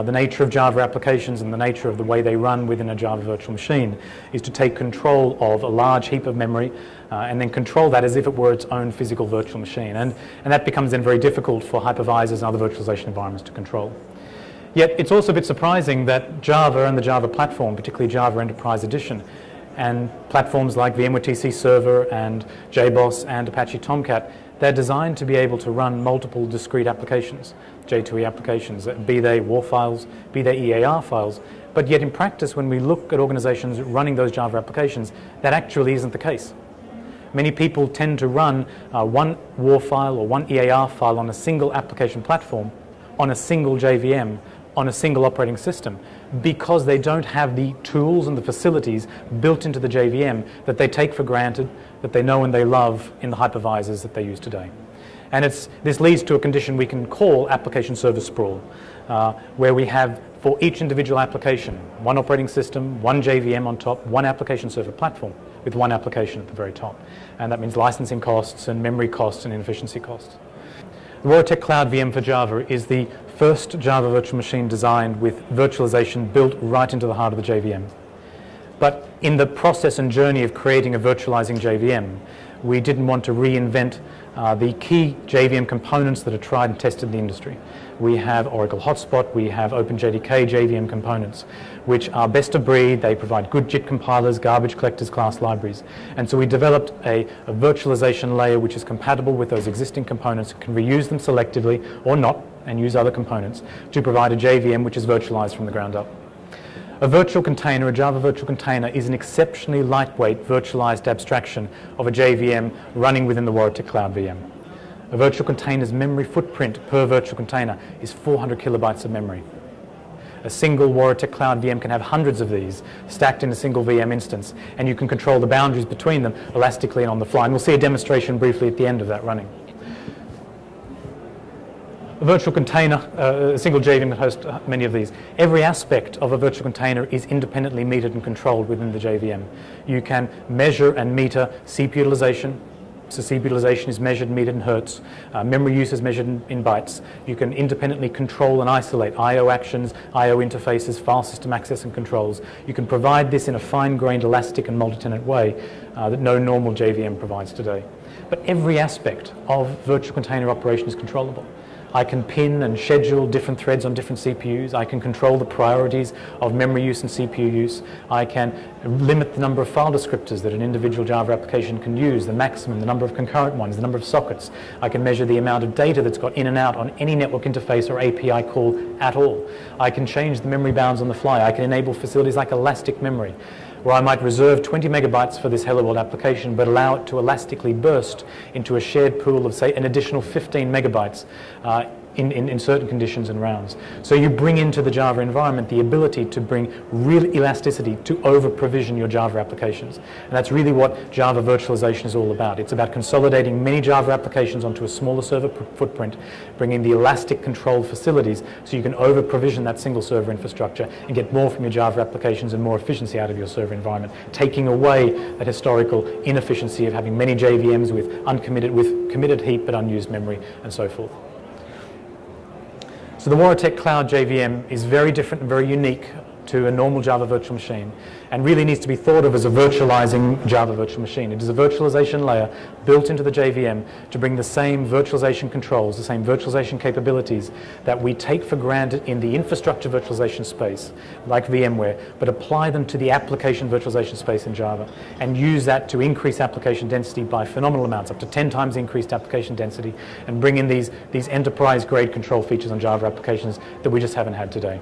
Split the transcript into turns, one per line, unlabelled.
The nature of Java applications and the nature of the way they run within a Java virtual machine is to take control of a large heap of memory and then control that as if it were its own physical virtual machine. And that becomes then very difficult for hypervisors and other virtualization environments to control. Yet it's also a bit surprising that Java and the Java platform, particularly Java Enterprise Edition, and platforms like VMware TC Server and JBoss and Apache Tomcat, they're designed to be able to run multiple discrete applications, J2E applications, be they WAR files, be they EAR files. But yet in practice, when we look at organizations running those Java applications, that actually isn't the case. Many people tend to run one WAR file or one EAR file on a single application platform, on a single JVM, on a single operating system, because they don't have the tools and the facilities built into the JVM that they take for granted, that they know and they love in the hypervisors that they use today. And this leads to a condition we can call application server sprawl, where we have for each individual application one operating system, one JVM on top, one application server platform with one application at the very top. And that means licensing costs and memory costs and inefficiency costs. The Warratec Cloud VM for Java is the first Java virtual machine designed with virtualization built right into the heart of the JVM. But in the process and journey of creating a virtualizing JVM, we didn't want to reinvent the key JVM components that are tried and tested in the industry. We have Oracle Hotspot, we have OpenJDK JVM components, which are best of breed. They provide good JIT compilers, garbage collectors, class libraries. And so we developed a virtualization layer which is compatible with those existing components, can reuse them selectively or not, and use other components to provide a JVM which is virtualized from the ground up. A virtual container, a Java virtual container, is an exceptionally lightweight virtualized abstraction of a JVM running within the Warratec Cloud VM. A virtual container's memory footprint per virtual container is 400 kilobytes of memory. A single Warratec Cloud VM can have hundreds of these stacked in a single VM instance, and you can control the boundaries between them elastically and on the fly. And we'll see a demonstration briefly at the end of that running. A virtual container, a single JVM that hosts many of these. Every aspect of a virtual container is independently metered and controlled within the JVM. You can measure and meter CPU utilization. So CPU utilization is measured and metered in hertz. Memory use is measured in bytes. You can independently control and isolate I/O actions, I/O interfaces, file system access and controls. You can provide this in a fine-grained, elastic and multi-tenant way that no normal JVM provides today. But every aspect of virtual container operation is controllable. I can pin and schedule different threads on different CPUs. I can control the priorities of memory use and CPU use. I can limit the number of file descriptors that an individual Java application can use, the maximum, the number of concurrent ones, the number of sockets. I can measure the amount of data that's got in and out on any network interface or API call at all. I can change the memory bounds on the fly. I can enable facilities like elastic memory, where I might reserve 20 megabytes for this Hello World application, but allow it to elastically burst into a shared pool of, say, an additional 15 megabytes in certain conditions and rounds. So you bring into the Java environment the ability to bring real elasticity to over-provision your Java applications. And that's really what Java virtualization is all about. It's about consolidating many Java applications onto a smaller server footprint, bringing the elastic control facilities so you can over-provision that single server infrastructure and get more from your Java applications and more efficiency out of your server environment, taking away that historical inefficiency of having many JVMs with committed heap but unused memory and so forth. So the Warratec Cloud JVM is very different and very unique to a normal Java virtual machine, and really needs to be thought of as a virtualizing Java virtual machine. It is a virtualization layer built into the JVM to bring the same virtualization controls, the same virtualization capabilities that we take for granted in the infrastructure virtualization space, like VMware, but apply them to the application virtualization space in Java, and use that to increase application density by phenomenal amounts, up to 10 times increased application density, and bring in these enterprise-grade control features on Java applications that we just haven't had today.